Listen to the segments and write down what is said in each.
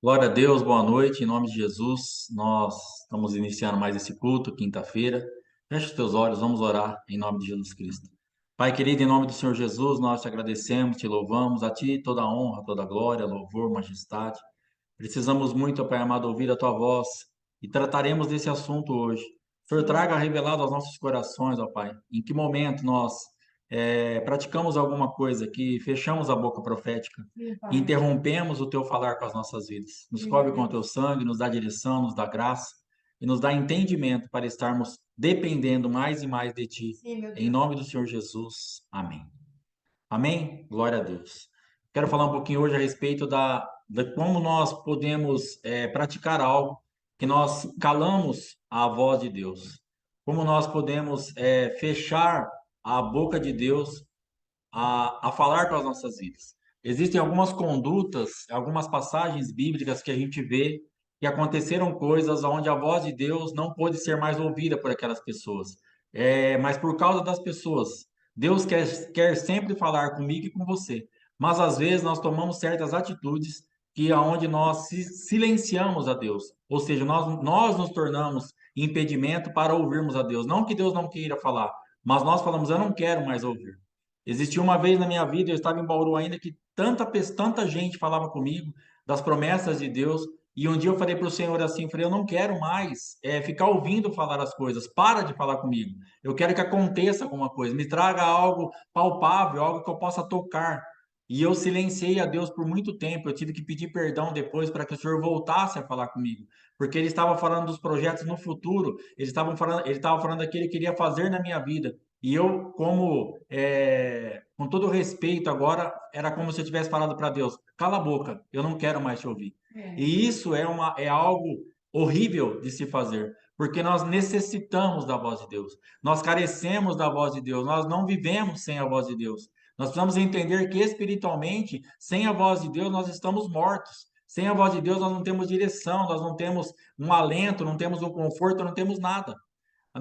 Glória a Deus, boa noite, em nome de Jesus. Nós estamos iniciando mais esse culto, quinta-feira. Feche os teus olhos, vamos orar em nome de Jesus Cristo. Pai querido, em nome do Senhor Jesus, nós te agradecemos, te louvamos, a ti toda a honra, toda a glória, louvor, majestade. Precisamos muito, Pai amado, ouvir a tua voz e trataremos desse assunto hoje. O Senhor traga revelado aos nossos corações, ó Pai, em que momento nós praticamos alguma coisa que fechamos a boca profética e interrompemos o teu falar com as nossas vidas. Nos cobre com o teu sangue, nos dá direção, nos dá graça e nos dá entendimento para estarmos dependendo mais e mais de ti. Em nome do Senhor Jesus. Amém. Amém? Glória a Deus. Quero falar um pouquinho hoje a respeito de como nós podemos praticar algo que nós calamos a voz de Deus. Como nós podemos fechar a boca de Deus a falar com as nossas vidas. Existem algumas condutas, algumas passagens bíblicas que a gente vê que aconteceram coisas onde a voz de Deus não pôde ser mais ouvida por aquelas pessoas. Mas por causa das pessoas, Deus quer sempre falar comigo e com você. Mas às vezes nós tomamos certas atitudes que aonde nós silenciamos a Deus. Ou seja, nós nos tornamos impedimento para ouvirmos a Deus. Não que Deus não queira falar, mas nós falamos, eu não quero mais ouvir. Existiu uma vez na minha vida, eu estava em Bauru ainda, que tanta gente falava comigo das promessas de Deus, e um dia eu falei para o Senhor assim, eu falei, eu não quero mais ficar ouvindo falar as coisas, para de falar comigo. Eu quero que aconteça alguma coisa, me traga algo palpável, algo que eu possa tocar. E eu silenciei a Deus por muito tempo, eu tive que pedir perdão depois para que o Senhor voltasse a falar comigo, porque ele estava falando dos projetos no futuro, ele estava falando daquilo que ele queria fazer na minha vida. E eu, com todo respeito agora, era como se eu tivesse falado para Deus: cala a boca, eu não quero mais te ouvir. E isso é algo horrível de se fazer, porque nós necessitamos da voz de Deus, nós carecemos da voz de Deus, nós não vivemos sem a voz de Deus. Nós precisamos entender que espiritualmente, sem a voz de Deus, nós estamos mortos. Sem a voz de Deus, nós não temos direção, nós não temos um alento, não temos um conforto, não temos nada.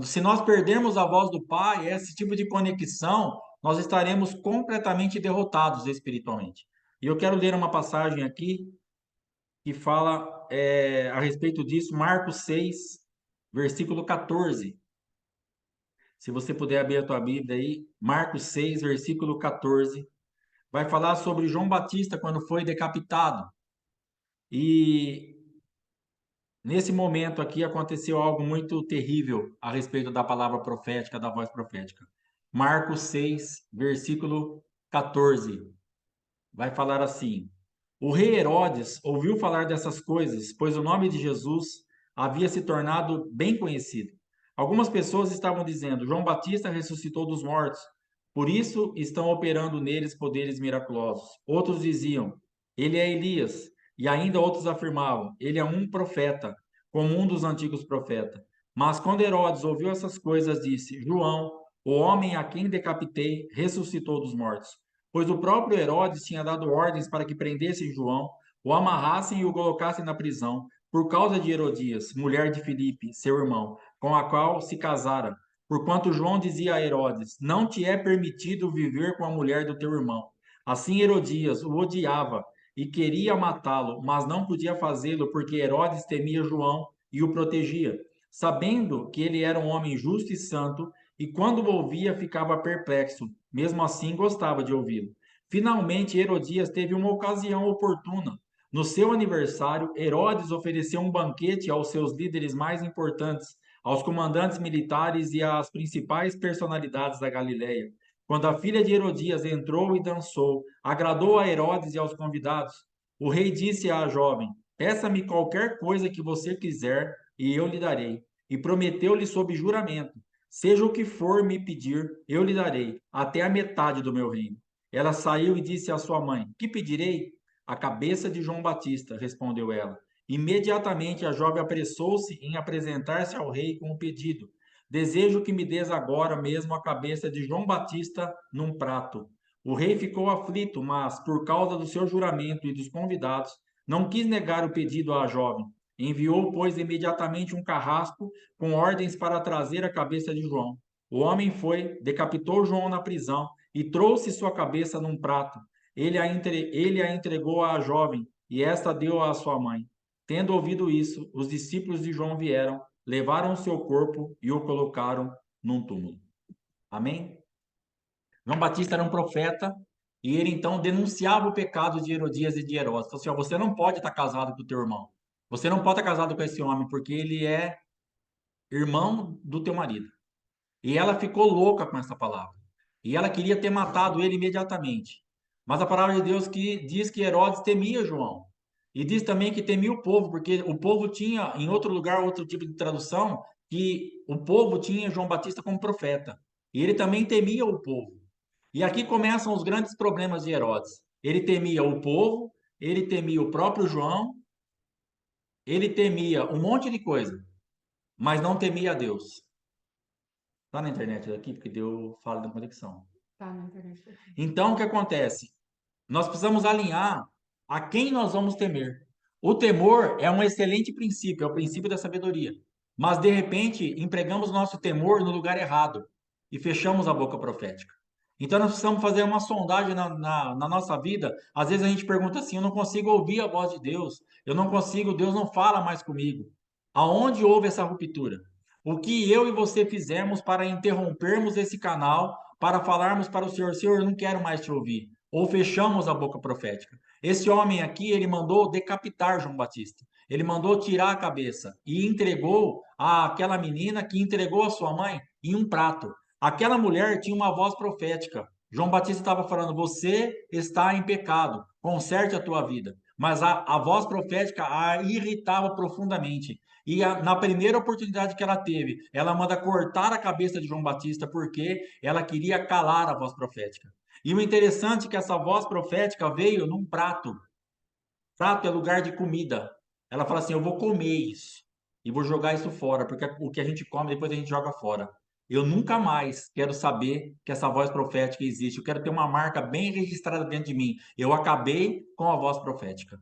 Se nós perdermos a voz do Pai, esse tipo de conexão, nós estaremos completamente derrotados espiritualmente. E eu quero ler uma passagem aqui que fala a respeito disso, Marcos 6, versículo 14. Se você puder abrir a tua Bíblia aí, Marcos 6, versículo 14, vai falar sobre João Batista quando foi decapitado. E nesse momento aqui aconteceu algo muito terrível a respeito da palavra profética, da voz profética. Marcos 6, versículo 14, vai falar assim: O rei Herodes ouviu falar dessas coisas, pois o nome de Jesus havia se tornado bem conhecido. Algumas pessoas estavam dizendo: João Batista ressuscitou dos mortos, por isso estão operando neles poderes miraculosos. Outros diziam: Ele é Elias. E ainda outros afirmavam: Ele é um profeta, como um dos antigos profetas. Mas quando Herodes ouviu essas coisas, disse: João, o homem a quem decapitei, ressuscitou dos mortos. Pois o próprio Herodes tinha dado ordens para que prendessem João, o amarrassem e o colocassem na prisão, por causa de Herodias, mulher de Filipe, seu irmão, com a qual se casara. Porquanto João dizia a Herodes: Não te é permitido viver com a mulher do teu irmão. Assim Herodias o odiava e queria matá-lo, mas não podia fazê-lo, porque Herodes temia João e o protegia, sabendo que ele era um homem justo e santo, e quando o ouvia ficava perplexo, mesmo assim gostava de ouvi-lo. Finalmente, Herodias teve uma ocasião oportuna. No seu aniversário, Herodes ofereceu um banquete aos seus líderes mais importantes, aos comandantes militares e às principais personalidades da Galileia. Quando a filha de Herodias entrou e dançou, agradou a Herodes e aos convidados. O rei disse à jovem: Peça-me qualquer coisa que você quiser e eu lhe darei. E prometeu-lhe sob juramento: Seja o que for me pedir, eu lhe darei, até a metade do meu reino. Ela saiu e disse à sua mãe: Que pedirei? A cabeça de João Batista, respondeu ela. Imediatamente a jovem apressou-se em apresentar-se ao rei com o pedido: Desejo que me des agora mesmo a cabeça de João Batista num prato. O rei ficou aflito, mas, por causa do seu juramento e dos convidados, não quis negar o pedido à jovem. Enviou, pois, imediatamente um carrasco com ordens para trazer a cabeça de João. O homem foi, decapitou João na prisão e trouxe sua cabeça num prato. Ele a entregou à jovem, e esta deu à sua mãe. Tendo ouvido isso, os discípulos de João vieram, levaram o seu corpo e o colocaram num túmulo. Amém? João Batista era um profeta e ele então denunciava o pecado de Herodias e de Herodes. Falou assim: ó, você não pode estar casado com o teu irmão. Você não pode estar casado com esse homem porque ele é irmão do teu marido. E ela ficou louca com essa palavra. E ela queria ter matado ele imediatamente. Mas a palavra de Deus que diz que Herodes temia João. E diz também que temia o povo, porque o povo tinha, em outro lugar, outro tipo de tradução, que o povo tinha João Batista como profeta. E ele também temia o povo. E aqui começam os grandes problemas de Herodes. Ele temia o povo, ele temia o próprio João, ele temia um monte de coisa, mas não temia a Deus. Tá na internet aqui, porque deu falha da conexão. Tá na internet. Então, o que acontece? Nós precisamos alinhar a quem nós vamos temer. O temor é um excelente princípio, é o princípio da sabedoria. Mas, de repente, empregamos nosso temor no lugar errado e fechamos a boca profética. Então, nós precisamos fazer uma sondagem na nossa vida. Às vezes a gente pergunta assim: eu não consigo ouvir a voz de Deus, eu não consigo, Deus não fala mais comigo. Aonde houve essa ruptura? O que eu e você fizemos para interrompermos esse canal, para falarmos para o Senhor: Senhor, eu não quero mais te ouvir? Ou fechamos a boca profética? Esse homem aqui, ele mandou decapitar João Batista. Ele mandou tirar a cabeça e entregou àquela menina que entregou a sua mãe em um prato. Aquela mulher tinha uma voz profética. João Batista estava falando: você está em pecado, conserte a tua vida. Mas a voz profética a irritava profundamente. E na primeira oportunidade que ela teve, ela manda cortar a cabeça de João Batista porque ela queria calar a voz profética. E o interessante é que essa voz profética veio num prato. Prato é lugar de comida. Ela fala assim: eu vou comer isso e vou jogar isso fora, porque o que a gente come depois a gente joga fora. Eu nunca mais quero saber que essa voz profética existe. Eu quero ter uma marca bem registrada dentro de mim. Eu acabei com a voz profética.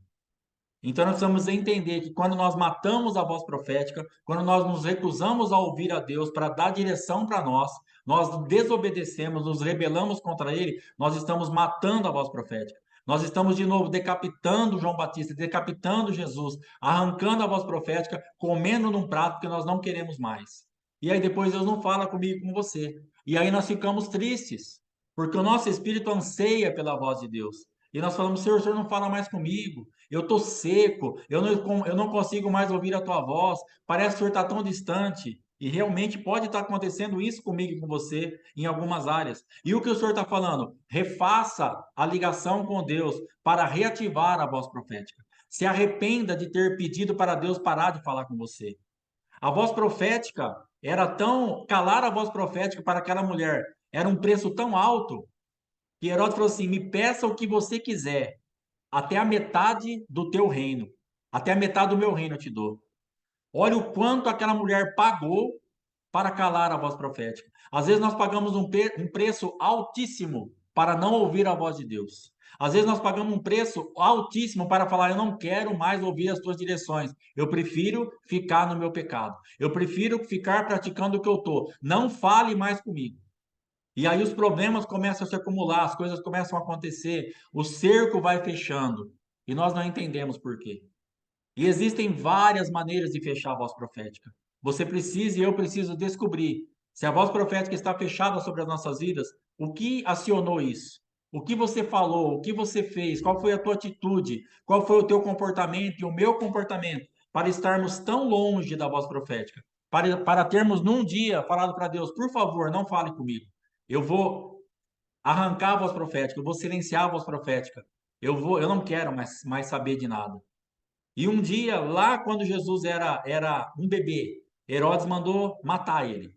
Então nós precisamos entender que quando nós matamos a voz profética, quando nós nos recusamos a ouvir a Deus para dar direção para nós desobedecemos, nos rebelamos contra ele, nós estamos matando a voz profética. Nós estamos de novo decapitando João Batista, decapitando Jesus, arrancando a voz profética, comendo num prato que nós não queremos mais. E aí depois Deus não fala comigo, com você. E aí nós ficamos tristes, porque o nosso espírito anseia pela voz de Deus. E nós falamos: Senhor, o Senhor não fala mais comigo. Eu estou seco, eu não consigo mais ouvir a tua voz, parece que o Senhor está tão distante. E realmente pode estar acontecendo isso comigo e com você em algumas áreas. E o que o Senhor está falando? Refaça a ligação com Deus para reativar a voz profética. Se arrependa de ter pedido para Deus parar de falar com você. A voz profética era tão. Calar a voz profética para aquela mulher era um preço tão alto que Herodes falou assim: me peça o que você quiser, até a metade do teu reino. Até a metade do meu reino eu te dou. Olha o quanto aquela mulher pagou para calar a voz profética. Às vezes nós pagamos um preço altíssimo para não ouvir a voz de Deus. Às vezes nós pagamos um preço altíssimo para falar: eu não quero mais ouvir as tuas direções. Eu prefiro ficar no meu pecado. Eu prefiro ficar praticando o que eu estou. Não fale mais comigo. E aí os problemas começam a se acumular, as coisas começam a acontecer, o cerco vai fechando e nós não entendemos por quê. E existem várias maneiras de fechar a voz profética. Você precisa e eu preciso descobrir se a voz profética está fechada sobre as nossas vidas, o que acionou isso? O que você falou, o que você fez, qual foi a tua atitude, qual foi o teu comportamento e o meu comportamento para estarmos tão longe da voz profética, para termos num dia falado para Deus: por favor, não fale comigo. Eu vou arrancar a voz profética, eu vou silenciar a voz profética. Eu não quero mais saber de nada. E um dia, lá quando Jesus era um bebê, Herodes mandou matar ele.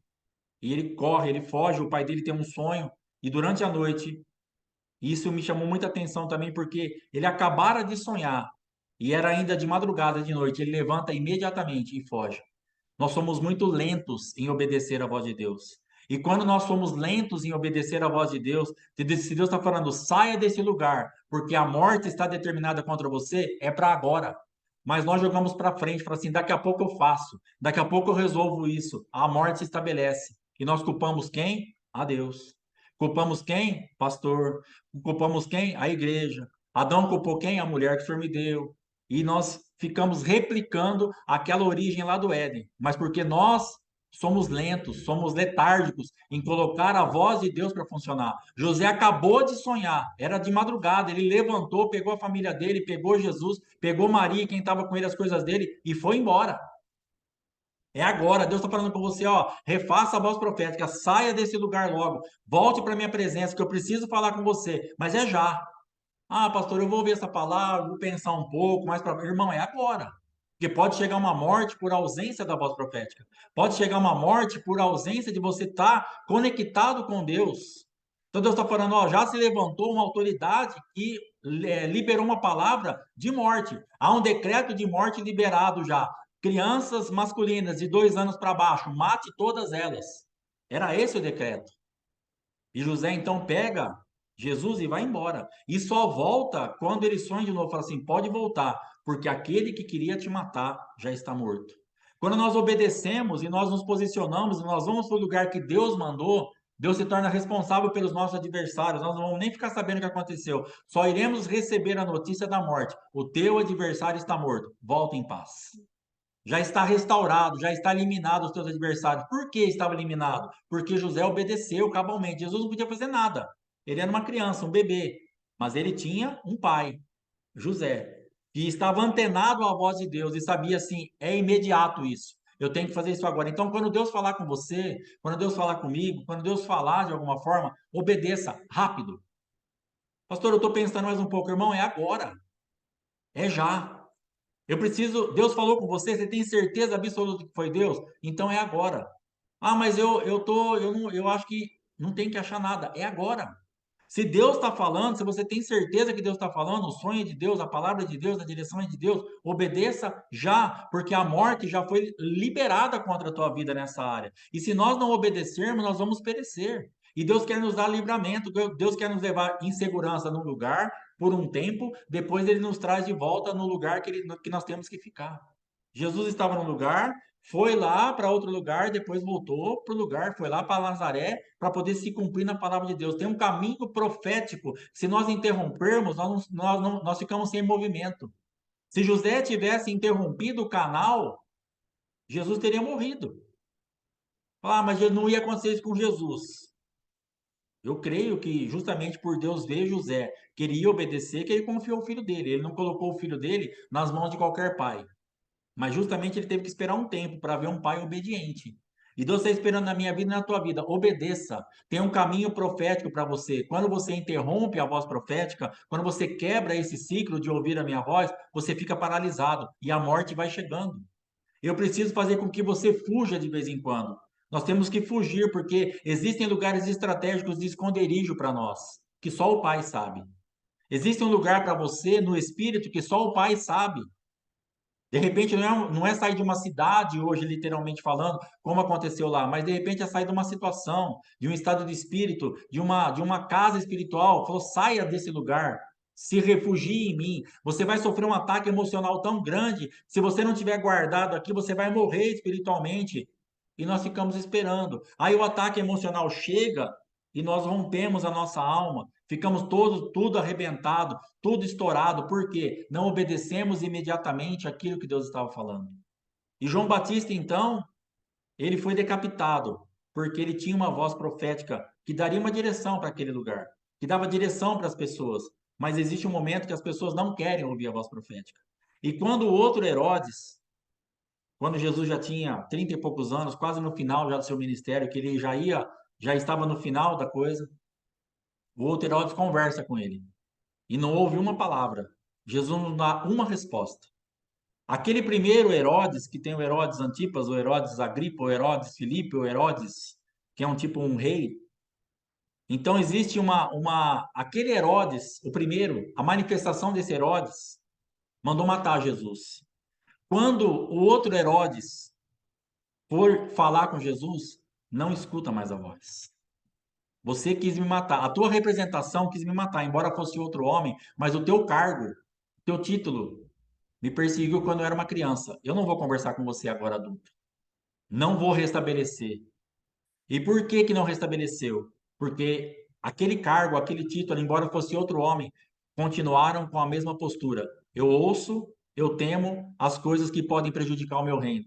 E ele corre, ele foge, o pai dele tem um sonho, e durante a noite, isso me chamou muita atenção também, porque ele acabara de sonhar, e era ainda de madrugada, de noite, ele levanta imediatamente e foge. Nós somos muito lentos em obedecer a voz de Deus. E quando nós somos lentos em obedecer a voz de Deus, se Deus está falando: saia desse lugar, porque a morte está determinada contra você, é para agora. Mas nós jogamos para frente, para assim: daqui a pouco eu faço, daqui a pouco eu resolvo isso. A morte se estabelece. E nós culpamos quem? A Deus. Culpamos quem? Pastor. Culpamos quem? A igreja. Adão culpou quem? A mulher que o Senhor me deu. e nós ficamos replicando aquela origem lá do Éden, mas porque nós somos lentos, somos letárgicos em colocar a voz de Deus para funcionar. José acabou de sonhar, era de madrugada, ele levantou, pegou a família dele, pegou Jesus, pegou Maria, quem estava com ele, as coisas dele, e foi embora. É agora, Deus está falando com você, ó, refaça a voz profética, saia desse lugar logo, volte para minha presença, que eu preciso falar com você, mas é já. Ah, pastor, eu vou ouvir essa palavra, vou pensar um pouco mais para. Irmão, é agora. Porque pode chegar uma morte por ausência da voz profética. Pode chegar uma morte por ausência de você estar conectado com Deus. Então Deus está falando, ó, já se levantou uma autoridade que liberou uma palavra de morte. Há um decreto de morte liberado já. Crianças masculinas de 2 anos para baixo, mate todas elas. Era esse o decreto. E José então pega Jesus e vai embora. E só volta quando ele sonha de novo. Fala assim: pode voltar, porque aquele que queria te matar já está morto. Quando nós obedecemos e nós nos posicionamos e nós vamos para o lugar que Deus mandou, Deus se torna responsável pelos nossos adversários. Nós não vamos nem ficar sabendo o que aconteceu. Só iremos receber a notícia da morte. O teu adversário está morto. Volta em paz. Já está restaurado, já está eliminado os teus adversários. Por que estava eliminado? Porque José obedeceu cabalmente. Jesus não podia fazer nada. Ele era uma criança, um bebê, mas ele tinha um pai, José, que estava antenado à voz de Deus e sabia assim, é imediato isso. Eu tenho que fazer isso agora. Então, quando Deus falar com você, quando Deus falar comigo, quando Deus falar de alguma forma, obedeça rápido. Pastor, eu estou pensando mais um pouco, irmão, é agora, é já. Eu preciso. Deus falou com você, você tem certeza absoluta que foi Deus? Então é agora. Ah, mas eu acho que não tem que achar nada. É agora. Se Deus está falando, se você tem certeza que Deus está falando, o sonho é de Deus, a palavra é de Deus, a direção é de Deus, obedeça já, porque a morte já foi liberada contra a tua vida nessa área. E se nós não obedecermos, nós vamos perecer. E Deus quer nos dar livramento, Deus quer nos levar em segurança num lugar por um tempo, depois ele nos traz de volta no lugar que nós temos que ficar. Jesus estava num lugar, foi lá para outro lugar, depois voltou para o lugar, foi lá para Nazaré, para poder se cumprir na palavra de Deus. Tem um caminho profético. Se nós interrompermos, nós ficamos sem movimento. Se José tivesse interrompido o canal, Jesus teria morrido. Ah, mas não ia acontecer isso com Jesus. Eu creio que justamente por Deus ver José, queria obedecer, que ele confiou o filho dele. Ele não colocou o filho dele nas mãos de qualquer pai. Mas justamente ele teve que esperar um tempo para ver um pai obediente. E Deus está esperando na minha vida e na tua vida. Obedeça. Tem um caminho profético para você. Quando você interrompe a voz profética, quando você quebra esse ciclo de ouvir a minha voz, você fica paralisado e a morte vai chegando. Eu preciso fazer com que você fuja de vez em quando. Nós temos que fugir porque existem lugares estratégicos de esconderijo para nós, que só o Pai sabe. Existe um lugar para você no espírito que só o Pai sabe. De repente, não é sair de uma cidade hoje, literalmente falando, como aconteceu lá, mas de repente é sair de uma situação, de um estado de espírito, de uma casa espiritual. Falou, saia desse lugar, se refugie em mim. Você vai sofrer um ataque emocional tão grande, se você não tiver guardado aqui, você vai morrer espiritualmente. E nós ficamos esperando. Aí o ataque emocional chega e nós rompemos a nossa alma, ficamos todos, tudo arrebentado, tudo estourado, porque não obedecemos imediatamente aquilo que Deus estava falando. E João Batista, então, ele foi decapitado, porque ele tinha uma voz profética que daria uma direção para aquele lugar, que dava direção para as pessoas. Mas existe um momento que as pessoas não querem ouvir a voz profética. E quando o outro Herodes, quando Jesus já tinha 30 e poucos anos, quase no final já do seu ministério, que ele já estava no final da coisa, o outro Herodes conversa com ele e não ouve uma palavra. Jesus não dá uma resposta. Aquele primeiro Herodes, que tem o Herodes Antipas, o Herodes Agripa, o Herodes Filipe, o Herodes, que é um tipo um rei. Então existe aquele Herodes, o primeiro, a manifestação desse Herodes, mandou matar Jesus. Quando o outro Herodes for falar com Jesus, não escuta mais a voz. Você quis me matar, a tua representação quis me matar, embora fosse outro homem, mas o teu cargo, teu título, me perseguiu quando eu era uma criança. Eu não vou conversar com você agora, adulto. Não vou restabelecer. E por que que não restabeleceu? Porque aquele cargo, aquele título, embora fosse outro homem, continuaram com a mesma postura. Eu ouço, eu temo as coisas que podem prejudicar o meu reino.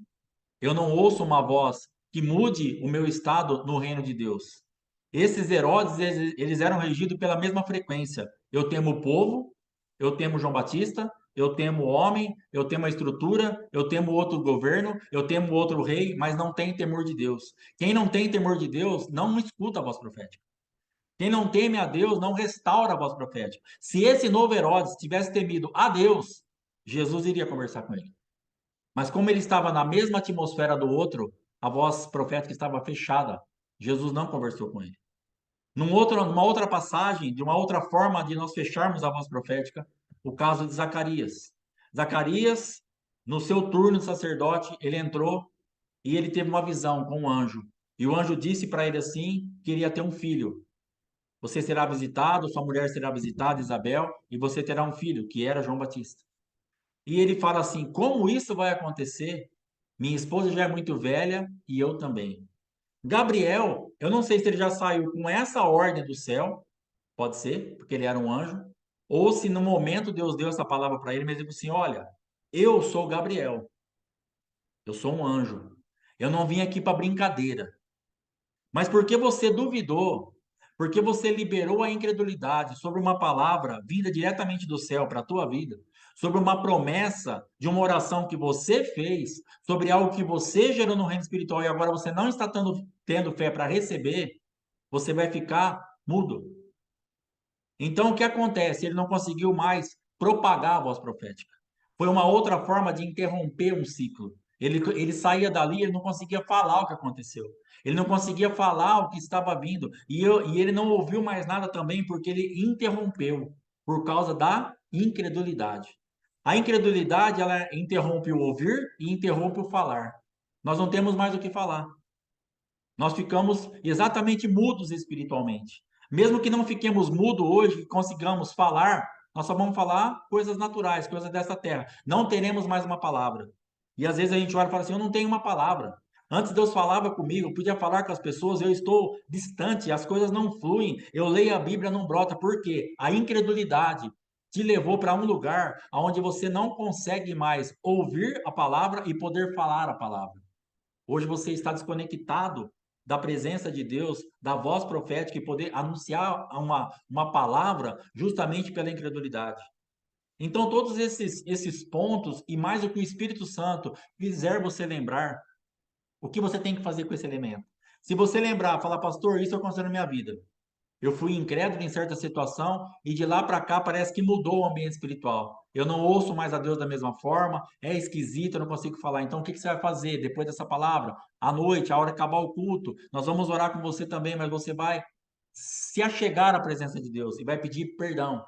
Eu não ouço uma voz que mude o meu estado no reino de Deus. Esses Herodes, eles eram regidos pela mesma frequência. Eu temo o povo, eu temo João Batista, eu temo o homem, eu temo a estrutura, eu temo outro governo, eu temo outro rei, mas não tem temor de Deus. Quem não tem temor de Deus não escuta a voz profética. Quem não teme a Deus não restaura a voz profética. Se esse novo Herodes tivesse temido a Deus, Jesus iria conversar com ele. Mas como ele estava na mesma atmosfera do outro, a voz profética estava fechada. Jesus não conversou com ele. Numa outra passagem, de uma outra forma de nós fecharmos a voz profética, o caso de Zacarias. Zacarias, no seu turno de sacerdote, ele entrou e ele teve uma visão com um anjo. E o anjo disse para ele assim, que iria ter um filho. Você será visitado, sua mulher será visitada, Isabel, e você terá um filho, que era João Batista. E ele fala assim: como isso vai acontecer? Minha esposa já é muito velha e eu também. Gabriel, eu não sei se ele já saiu com essa ordem do céu, pode ser, porque ele era um anjo, ou se no momento Deus deu essa palavra para ele, mas ele disse assim: olha, eu sou Gabriel, eu sou um anjo, eu não vim aqui para brincadeira. Mas porque você duvidou, porque você liberou a incredulidade sobre uma palavra vinda diretamente do céu para a tua vida, sobre uma promessa de uma oração que você fez, sobre algo que você gerou no reino espiritual e agora você não está tendo fé para receber, você vai ficar mudo. Então, o que acontece? Ele não conseguiu mais propagar a voz profética. Foi uma outra forma de interromper um ciclo. Ele saía dali, ele não conseguia falar o que aconteceu. Ele não conseguia falar o que estava vindo. E ele não ouviu mais nada também, porque ele interrompeu, por causa da incredulidade. A incredulidade, ela interrompe o ouvir e interrompe o falar. Nós não temos mais o que falar. Nós ficamos exatamente mudos espiritualmente. Mesmo que não fiquemos mudos hoje, que consigamos falar, nós só vamos falar coisas naturais, coisas dessa terra. Não teremos mais uma palavra. E às vezes a gente olha e fala assim: eu não tenho uma palavra. Antes Deus falava comigo, eu podia falar com as pessoas, eu estou distante, as coisas não fluem. Eu leio a Bíblia, não brota. Por quê? A incredulidade te levou para um lugar onde você não consegue mais ouvir a palavra e poder falar a palavra. Hoje você está desconectado da presença de Deus, da voz profética e poder anunciar uma palavra justamente pela incredulidade. Então, todos esses pontos e mais o que o Espírito Santo fizer você lembrar, o que você tem que fazer com esse elemento? Se você lembrar, falar, pastor, isso aconteceu na minha vida. Eu fui incrédulo em certa situação e de lá para cá parece que mudou o ambiente espiritual. Eu não ouço mais a Deus da mesma forma, é esquisito, eu não consigo falar. Então, o que você vai fazer depois dessa palavra? À noite, a hora de acabar o culto, nós vamos orar com você também, mas você vai se achegar à presença de Deus e vai pedir perdão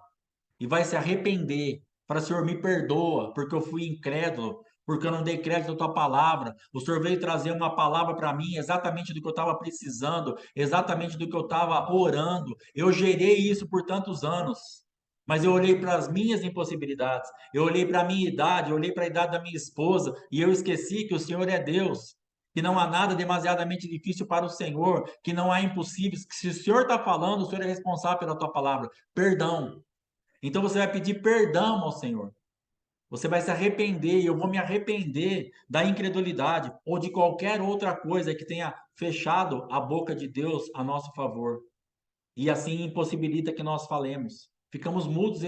e vai se arrepender. Para Senhor, me perdoa, porque eu fui incrédulo, porque eu não dei crédito à tua palavra. O Senhor veio trazer uma palavra para mim, exatamente do que eu estava precisando, exatamente do que eu estava orando. Eu gerei isso por tantos anos. Mas eu olhei para as minhas impossibilidades, eu olhei para a minha idade, eu olhei para a idade da minha esposa, e eu esqueci que o Senhor é Deus, que não há nada demasiadamente difícil para o Senhor, que não há impossíveis, que se o Senhor está falando, o Senhor é responsável pela tua palavra. Perdão, então você vai pedir perdão ao Senhor. Você vai se arrepender, e eu vou me arrepender da incredulidade ou de qualquer outra coisa que tenha fechado a boca de Deus a nosso favor. E assim impossibilita que nós falemos. Ficamos mudos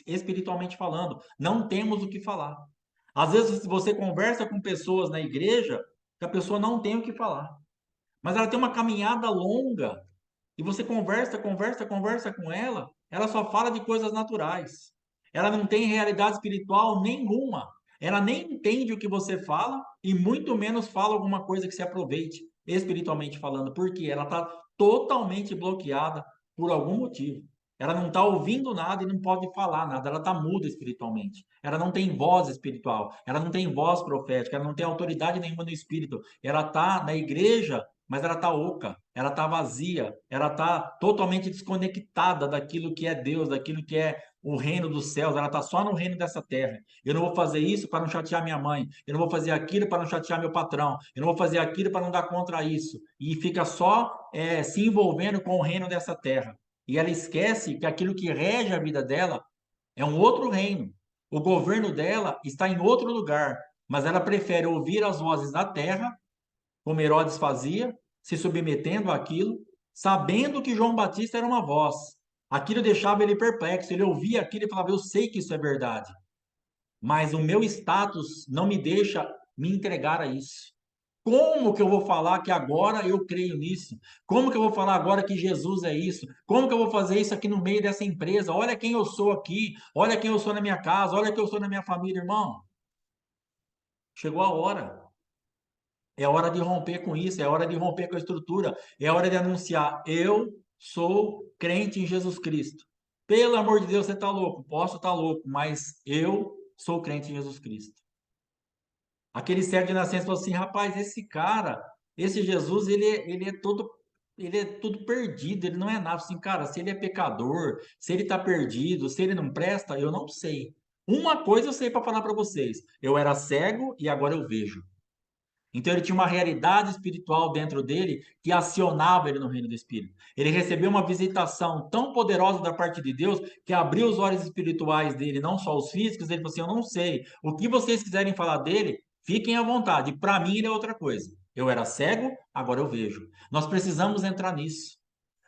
espiritualmente falando. Não temos o que falar. Às vezes você conversa com pessoas na igreja que a pessoa não tem o que falar. Mas ela tem uma caminhada longa e você conversa com ela só fala de coisas naturais. Ela não tem realidade espiritual nenhuma. Ela nem entende o que você fala e muito menos fala alguma coisa que se aproveite, espiritualmente falando, porque ela está totalmente bloqueada por algum motivo. Ela não está ouvindo nada e não pode falar nada. Ela está muda espiritualmente. Ela não tem voz espiritual. Ela não tem voz profética. Ela não tem autoridade nenhuma no espírito. Ela está na igreja, mas ela está oca, ela está vazia, ela está totalmente desconectada daquilo que é Deus, daquilo que é o reino dos céus, ela está só no reino dessa terra. Eu não vou fazer isso para não chatear minha mãe, eu não vou fazer aquilo para não chatear meu patrão, eu não vou fazer aquilo para não dar contra isso. E fica só se envolvendo com o reino dessa terra. E ela esquece que aquilo que rege a vida dela é um outro reino. O governo dela está em outro lugar, mas ela prefere ouvir as vozes da terra, como Herodes fazia, se submetendo àquilo, sabendo que João Batista era uma voz. Aquilo deixava ele perplexo, ele ouvia aquilo e falava: Eu sei que isso é verdade, mas o meu status não me deixa me entregar a isso. Como que eu vou falar que agora eu creio nisso? Como que eu vou falar agora que Jesus é isso? Como que eu vou fazer isso aqui no meio dessa empresa? Olha quem eu sou aqui, olha quem eu sou na minha casa, olha quem eu sou na minha família, irmão. Chegou a hora. É hora de romper com isso, é hora de romper com a estrutura, é hora de anunciar: eu sou crente em Jesus Cristo. Pelo amor de Deus, você está louco? Posso estar louco, mas eu sou crente em Jesus Cristo. Aquele cego de nascença falou assim: rapaz, esse cara, esse Jesus, ele é todo perdido, ele não é nada. Assim, cara, se ele é pecador, se ele está perdido, se ele não presta, eu não sei. Uma coisa eu sei para falar para vocês: eu era cego e agora eu vejo. Então ele tinha uma realidade espiritual dentro dele que acionava ele no reino do Espírito. Ele recebeu uma visitação tão poderosa da parte de Deus que abriu os olhos espirituais dele, não só os físicos. Ele falou assim: Eu não sei. O que vocês quiserem falar dele, fiquem à vontade. Para mim, ele é outra coisa. Eu era cego, agora eu vejo. Nós precisamos entrar nisso.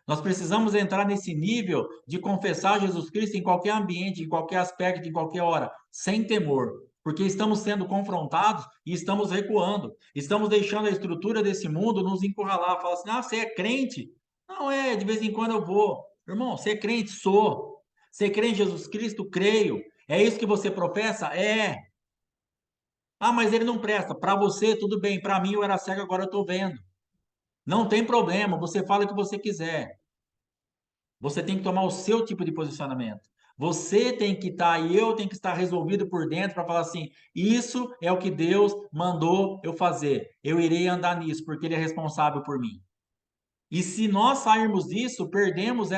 Nós precisamos entrar nesse nível de confessar Jesus Cristo em qualquer ambiente, em qualquer aspecto, em qualquer hora, sem temor, porque estamos sendo confrontados e estamos recuando, estamos deixando a estrutura desse mundo nos encurralar. Fala assim: ah, você é crente? Não é, de vez em quando eu vou. Irmão, você é crente? Sou. Você crê em Jesus Cristo? Creio. É isso que você professa? É. Ah, mas ele não presta. Para você, tudo bem. Para mim, eu era cego, agora eu estou vendo. Não tem problema, você fala o que você quiser. Você tem que tomar o seu tipo de posicionamento. Você tem que estar e eu tenho que estar resolvido por dentro para falar assim: isso é o que Deus mandou eu fazer. Eu irei andar nisso porque Ele é responsável por mim. E se nós sairmos disso, perdemos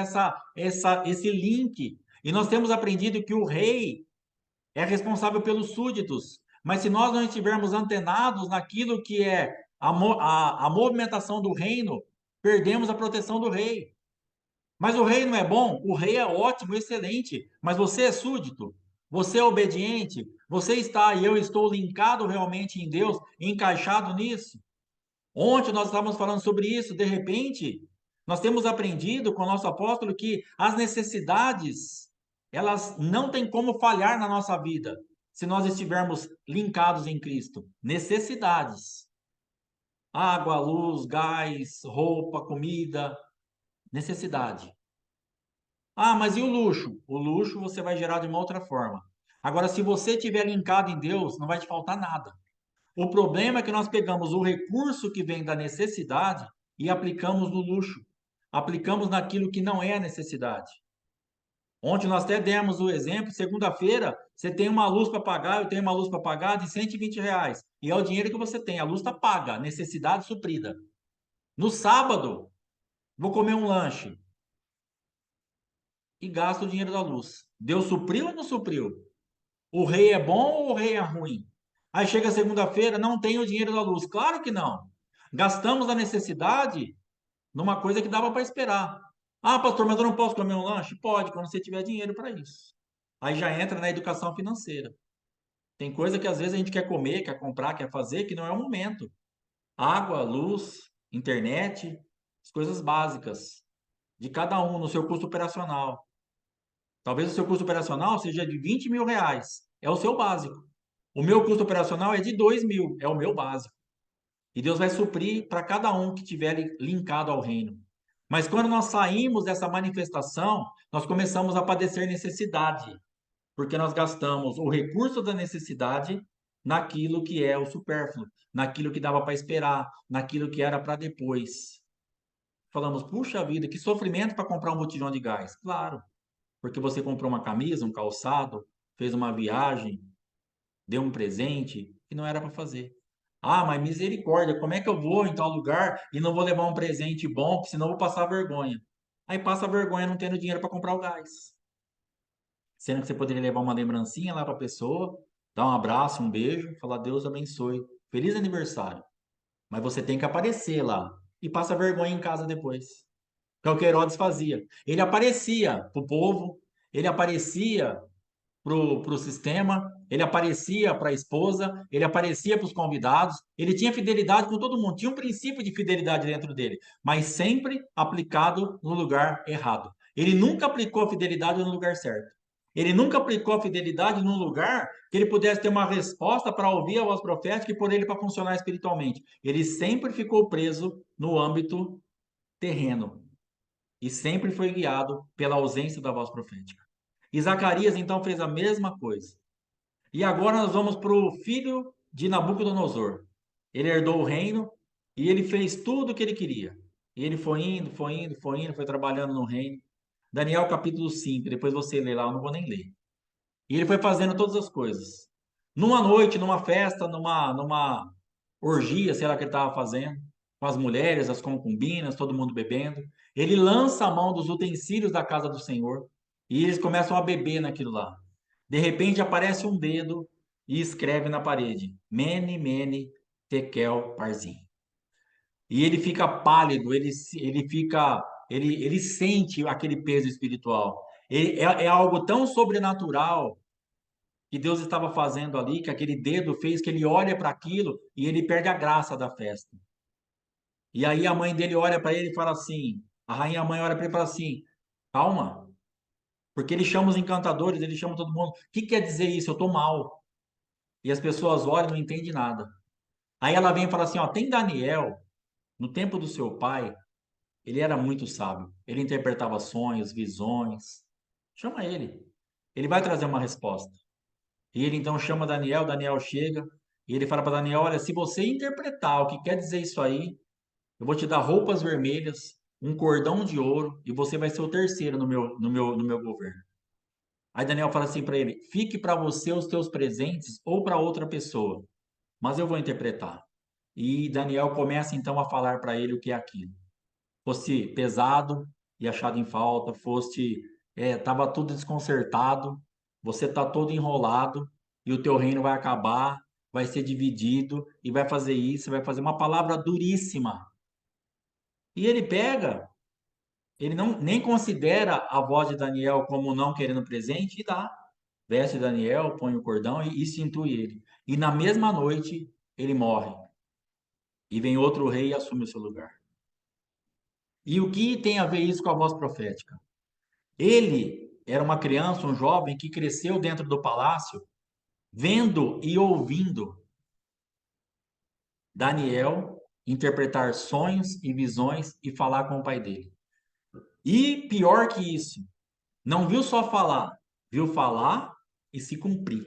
esse link. E nós temos aprendido que o rei é responsável pelos súditos. Mas se nós não estivermos antenados naquilo que é a movimentação do reino, perdemos a proteção do rei. Mas o rei não é bom? O rei é ótimo, excelente. Mas você é súdito? Você é obediente? Você está e eu estou linkado realmente em Deus, encaixado nisso? Ontem nós estávamos falando sobre isso. De repente, nós temos aprendido com o nosso apóstolo que as necessidades, elas não têm como falhar na nossa vida se nós estivermos linkados em Cristo. Necessidades. Água, luz, gás, roupa, comida, necessidade. Ah, mas e o luxo? O luxo você vai gerar de uma outra forma. Agora, se você estiver linkado em Deus, não vai te faltar nada. O problema é que nós pegamos o recurso que vem da necessidade e aplicamos no luxo. Aplicamos naquilo que não é a necessidade. Ontem nós até demos o exemplo, segunda-feira, você tem uma luz para pagar, eu tenho uma luz para pagar de R$ 120. E é o dinheiro que você tem, a luz está paga, necessidade suprida. No sábado, vou comer um lanche e gasto o dinheiro da luz. Deus supriu ou não supriu? O rei é bom ou o rei é ruim? Aí chega segunda-feira, não tem o dinheiro da luz. Claro que não. Gastamos a necessidade numa coisa que dava para esperar. Ah, pastor, mas eu não posso comer um lanche? Pode, quando você tiver dinheiro para isso. Aí já entra na educação financeira. Tem coisa que às vezes a gente quer comer, quer comprar, quer fazer, que não é o momento. Água, luz, internet, as coisas básicas de cada um no seu custo operacional. Talvez o seu custo operacional seja de R$ 20.000. É o seu básico. O meu custo operacional é de 2.000. É o meu básico. E Deus vai suprir para cada um que estiver linkado ao reino. Mas quando nós saímos dessa manifestação, nós começamos a padecer necessidade. Porque nós gastamos o recurso da necessidade naquilo que é o supérfluo, naquilo que dava para esperar, naquilo que era para depois. Falamos, puxa vida, que sofrimento para comprar um botijão de gás. Claro, porque você comprou uma camisa, um calçado, fez uma viagem, deu um presente que não era para fazer. Ah, mas misericórdia, como é que eu vou em tal lugar e não vou levar um presente bom, porque senão eu vou passar vergonha. Aí passa vergonha não tendo dinheiro para comprar o gás. Sendo que você poderia levar uma lembrancinha lá para a pessoa, dar um abraço, um beijo, falar Deus abençoe, feliz aniversário. Mas você tem que aparecer lá e passa vergonha em casa depois. Que é o que Herodes fazia. Ele aparecia para o povo, ele aparecia pro sistema, ele aparecia para a esposa, ele aparecia para os convidados, ele tinha fidelidade com todo mundo, tinha um princípio de fidelidade dentro dele, mas sempre aplicado no lugar errado. Ele nunca aplicou a fidelidade no lugar certo. Ele nunca aplicou a fidelidade num lugar que ele pudesse ter uma resposta para ouvir a voz profética e por ele para funcionar espiritualmente. Ele sempre ficou preso no âmbito terreno e sempre foi guiado pela ausência da voz profética. E Zacarias então fez a mesma coisa. E agora nós vamos para o filho de Nabucodonosor. Ele herdou o reino e ele fez tudo o que ele queria. E ele foi indo, foi indo, foi indo, foi trabalhando no reino. Daniel capítulo 5, depois você lê lá, eu não vou nem ler. E ele foi fazendo todas as coisas. Numa noite, numa festa, numa orgia, sei lá o que ele estava fazendo, com as mulheres, as concubinas, todo mundo bebendo. Ele lança a mão dos utensílios da casa do Senhor e eles começam a beber naquilo lá. De repente aparece um dedo e escreve na parede: Mene, Mene, Tekel, Parzim. E ele fica pálido, ele sente aquele peso espiritual. É algo tão sobrenatural que Deus estava fazendo ali, que aquele dedo fez, que ele olha para aquilo e ele perde a graça da festa. E aí a mãe dele olha para ele e fala assim, a rainha mãe olha para ele e fala assim, calma, porque ele chama os encantadores, ele chama todo mundo. O que quer dizer isso? Eu tô mal. E as pessoas olham e não entendem nada. Aí ela vem e fala assim, ó, tem Daniel, no tempo do seu pai, ele era muito sábio. Ele interpretava sonhos, visões. Chama ele. Ele vai trazer uma resposta. E ele então chama Daniel, Daniel chega, e ele fala para Daniel: Olha, se você interpretar o que quer dizer isso aí, eu vou te dar roupas vermelhas, um cordão de ouro, e você vai ser o terceiro no meu governo. Aí Daniel fala assim para ele: Fique para você os teus presentes ou para outra pessoa, mas eu vou interpretar. E Daniel começa então a falar para ele o que é aquilo. Fosse pesado e achado em falta, fosse tava tudo desconcertado, você tá todo enrolado e o teu reino vai acabar, vai ser dividido e vai fazer isso, vai fazer uma palavra duríssima. E ele pega, ele não nem considera a voz de Daniel como não querendo presente e dá. Veste Daniel, põe o cordão e institui ele. E na mesma noite ele morre. E vem outro rei e assume o seu lugar. E o que tem a ver isso com a voz profética? Ele era uma criança, um jovem que cresceu dentro do palácio, vendo e ouvindo Daniel interpretar sonhos e visões e falar com o pai dele. E pior que isso, não viu só falar, viu falar e se cumprir.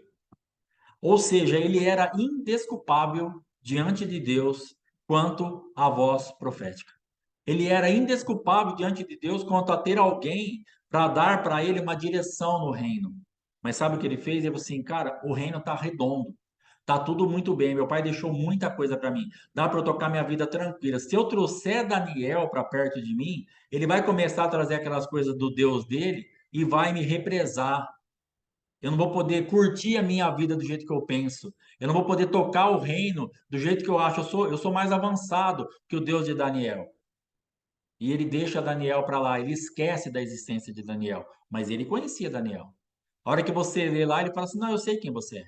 Ou seja, ele era indesculpável diante de Deus quanto à voz profética. Ele era indesculpável diante de Deus quanto a ter alguém para dar para ele uma direção no reino. Mas sabe o que ele fez? Ele falou assim, cara, o reino está redondo. Tá tudo muito bem. Meu pai deixou muita coisa para mim. Dá para eu tocar minha vida tranquila. Se eu trouxer Daniel para perto de mim, ele vai começar a trazer aquelas coisas do Deus dele e vai me represar. Eu não vou poder curtir a minha vida do jeito que eu penso. Eu não vou poder tocar o reino do jeito que eu acho. Eu sou mais avançado que o Deus de Daniel. E ele deixa Daniel para lá, ele esquece da existência de Daniel, mas ele conhecia Daniel. A hora que você lê lá, ele fala assim: Não, eu sei quem você é.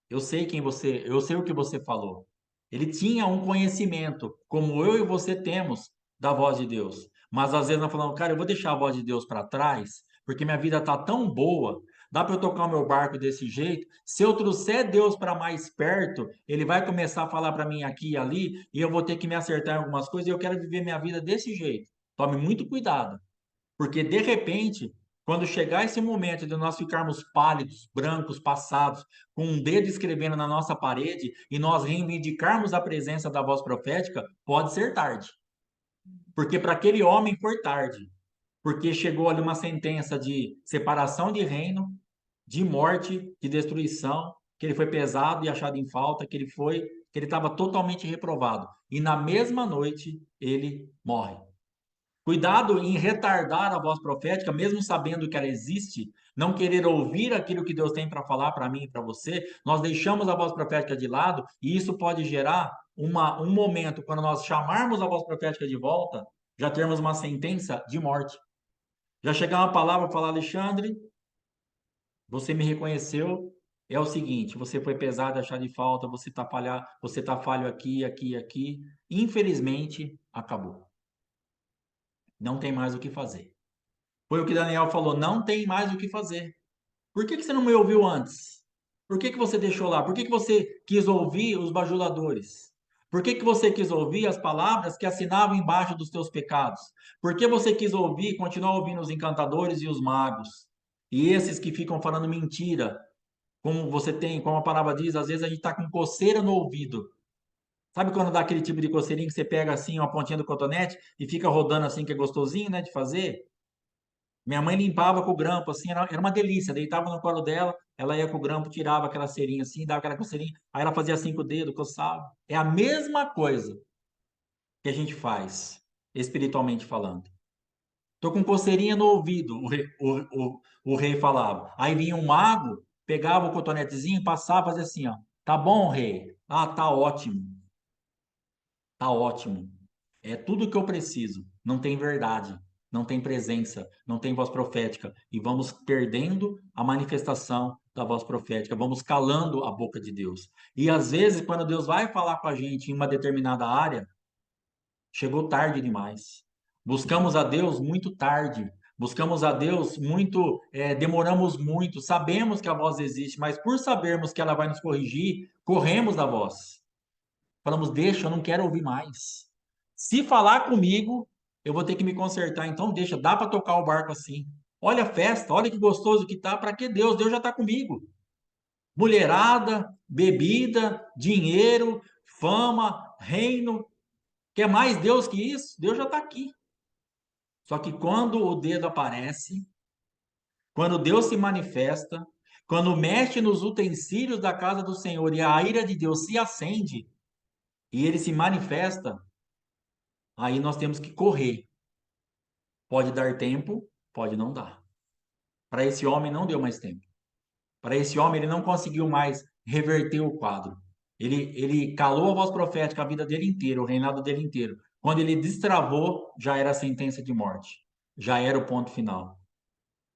Eu sei quem você, eu sei o que você falou. Ele tinha um conhecimento, como eu e você temos, da voz de Deus. Mas às vezes nós falamos, cara, eu vou deixar a voz de Deus para trás, porque minha vida tá tão boa, dá para eu tocar o meu barco desse jeito. Se eu trouxer Deus para mais perto, ele vai começar a falar para mim aqui e ali, e eu vou ter que me acertar em algumas coisas, e eu quero viver minha vida desse jeito. Tome muito cuidado. Porque, de repente, quando chegar esse momento de nós ficarmos pálidos, brancos, passados, com um dedo escrevendo na nossa parede e nós reivindicarmos a presença da voz profética, pode ser tarde. Porque para aquele homem foi tarde. Porque chegou ali uma sentença de separação de reino, de morte, de destruição, que ele foi pesado e achado em falta, que ele estava totalmente reprovado. E na mesma noite ele morre. Cuidado em retardar a voz profética, mesmo sabendo que ela existe, não querer ouvir aquilo que Deus tem para falar para mim e para você. Nós deixamos a voz profética de lado e isso pode gerar um momento, quando nós chamarmos a voz profética de volta, já termos uma sentença de morte. Já chegar uma palavra para falar, Alexandre, Você me reconheceu, é o seguinte, você foi pesado, achar de falta, você tá falho aqui, aqui, aqui. Infelizmente, acabou. Não tem mais o que fazer. Foi o que Daniel falou, não tem mais o que fazer. Por que que você não me ouviu antes? Por que que você deixou lá? Por que que você quis ouvir os bajuladores? Por que que você quis ouvir as palavras que assinavam embaixo dos teus pecados? Por que você quis ouvir, continuar ouvindo os encantadores e os magos? E esses que ficam falando mentira, como você tem, como a palavra diz, às vezes a gente está com coceira no ouvido. Sabe quando dá aquele tipo de coceirinho que você pega assim uma pontinha do cotonete e fica rodando assim, que é gostosinho, né, de fazer? Minha mãe limpava com o grampo, assim, era uma delícia. Deitava no colo dela, ela ia com o grampo, tirava aquela cerinha assim, dava aquela coceirinha, aí ela fazia assim com o dedo, coçava. É a mesma coisa que a gente faz, espiritualmente falando. Tô com coceirinha no ouvido, o rei falava. Aí vinha um mago, pegava o cotonetezinho, passava, fazia assim, ó. Tá bom, rei? Ah, tá ótimo. Tá ótimo. É tudo o que eu preciso. Não tem verdade, não tem presença, não tem voz profética. E vamos perdendo a manifestação da voz profética, vamos calando a boca de Deus. E às vezes, quando Deus vai falar com a gente em uma determinada área, chegou tarde demais. Buscamos a Deus muito tarde. Buscamos a Deus muito, demoramos muito. Sabemos que a voz existe, mas por sabermos que ela vai nos corrigir, corremos da voz. Falamos, deixa, eu não quero ouvir mais. Se falar comigo, eu vou ter que me consertar. Então, deixa, dá para tocar o barco assim. Olha a festa, olha que gostoso que tá. Para que Deus? Deus já está comigo. Mulherada, bebida, dinheiro, fama, reino. Quer mais Deus que isso? Deus já está aqui. Só que quando o dedo aparece, quando Deus se manifesta, quando mexe nos utensílios da casa do Senhor e a ira de Deus se acende e ele se manifesta, aí nós temos que correr. Pode dar tempo, pode não dar. Para esse homem não deu mais tempo. Para esse homem ele não conseguiu mais reverter o quadro. Ele calou a voz profética a vida dele inteira, o reinado dele inteiro. Quando ele destravou, já era a sentença de morte. Já era o ponto final.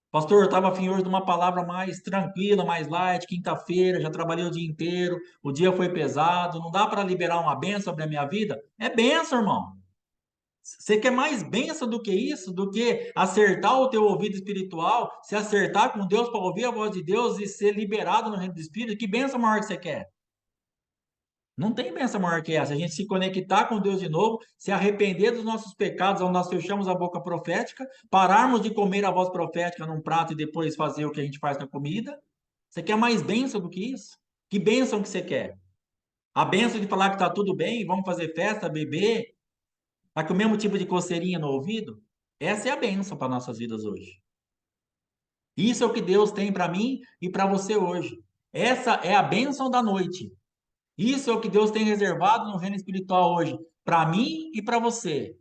Pastor, eu estava afim hoje de uma palavra mais tranquila, mais light, quinta-feira, já trabalhei o dia inteiro, o dia foi pesado, não dá para liberar uma benção sobre a minha vida? É benção, irmão. Você quer mais bênção do que isso? Do que acertar o teu ouvido espiritual, se acertar com Deus para ouvir a voz de Deus e ser liberado no reino do Espírito? Que bênção maior que você quer? Não tem bênção maior que essa. A gente se conectar com Deus de novo, se arrepender dos nossos pecados, onde nós fechamos a boca profética, pararmos de comer a voz profética num prato e depois fazer o que a gente faz na comida. Você quer mais bênção do que isso? Que bênção que você quer? A bênção de falar que está tudo bem, vamos fazer festa, beber, tá com o mesmo tipo de coceirinha no ouvido? Essa é a bênção para nossas vidas hoje. Isso é o que Deus tem para mim e para você hoje. Essa é a bênção da noite. Isso é o que Deus tem reservado no reino espiritual hoje, para mim e para você.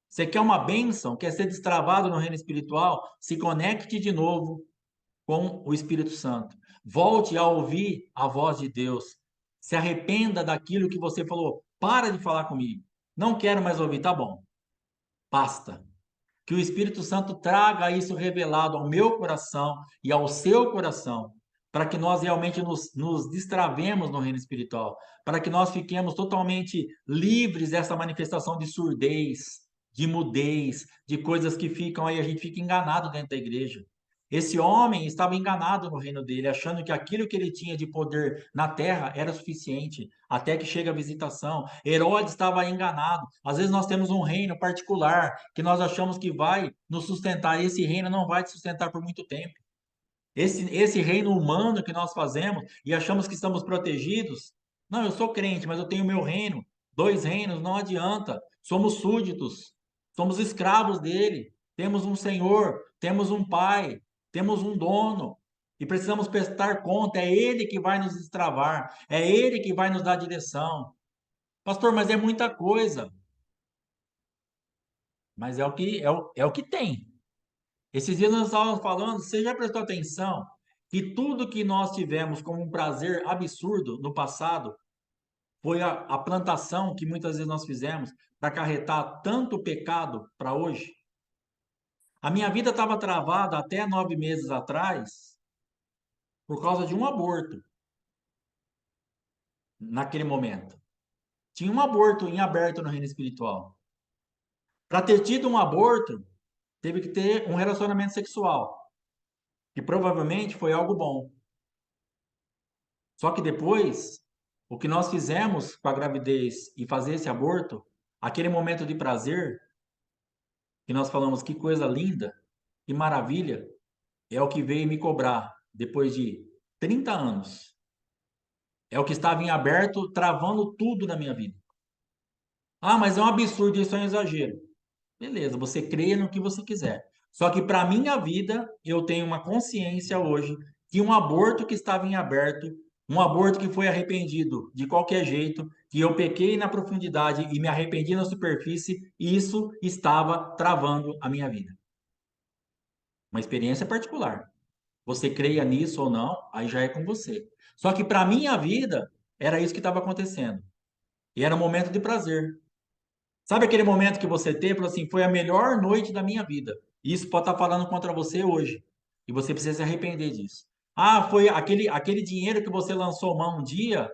Você quer uma bênção, quer ser destravado no reino espiritual? Se conecte de novo com o Espírito Santo. Volte a ouvir a voz de Deus. Se arrependa daquilo que você falou. Para de falar comigo. Não quero mais ouvir, tá bom. Basta. Que o Espírito Santo traga isso revelado ao meu coração e ao seu coração, para que nós realmente nos destravemos no reino espiritual, para que nós fiquemos totalmente livres dessa manifestação de surdez, de mudez, de coisas que ficam aí, a gente fica enganado dentro da igreja. Esse homem estava enganado no reino dele, achando que aquilo que ele tinha de poder na terra era suficiente, até que chega a visitação. Herodes estava enganado. Às vezes nós temos um reino particular que nós achamos que vai nos sustentar. Esse reino não vai te sustentar por muito tempo. Esse reino humano que nós fazemos e achamos que estamos protegidos. Não, eu sou crente, mas eu tenho meu reino. Dois reinos, não adianta. Somos súditos, somos escravos dele. Temos um Senhor, temos um Pai, temos um dono. E precisamos prestar conta. É Ele que vai nos destravar, é Ele que vai nos dar direção. Pastor, mas é muita coisa. Mas é o que tem. Esses dias nós estávamos falando, você já prestou atenção que tudo que nós tivemos como um prazer absurdo no passado foi a plantação que muitas vezes nós fizemos para acarretar tanto pecado para hoje? A minha vida estava travada até 9 meses atrás, por causa de um aborto naquele momento. Tinha um aborto em aberto no reino espiritual. Para ter tido um aborto, teve que ter um relacionamento sexual, que provavelmente foi algo bom. Só que depois, o que nós fizemos com a gravidez e fazer esse aborto, aquele momento de prazer, que nós falamos que coisa linda, que maravilha, é o que veio me cobrar depois de 30 anos. É o que estava em aberto, travando tudo na minha vida. Ah, mas é um absurdo, isso é um exagero. Beleza, você crê no que você quiser. Só que para minha vida, eu tenho uma consciência hoje que um aborto que estava em aberto, um aborto que foi arrependido de qualquer jeito, que eu pequei na profundidade e me arrependi na superfície, isso estava travando a minha vida. Uma experiência particular. Você creia nisso ou não, aí já é com você. Só que para minha vida, era isso que estava acontecendo. E era um momento de prazer. Sabe aquele momento que você teve, falou assim, foi a melhor noite da minha vida. Isso pode estar falando contra você hoje. E você precisa se arrepender disso. Ah, foi aquele dinheiro que você lançou mão um dia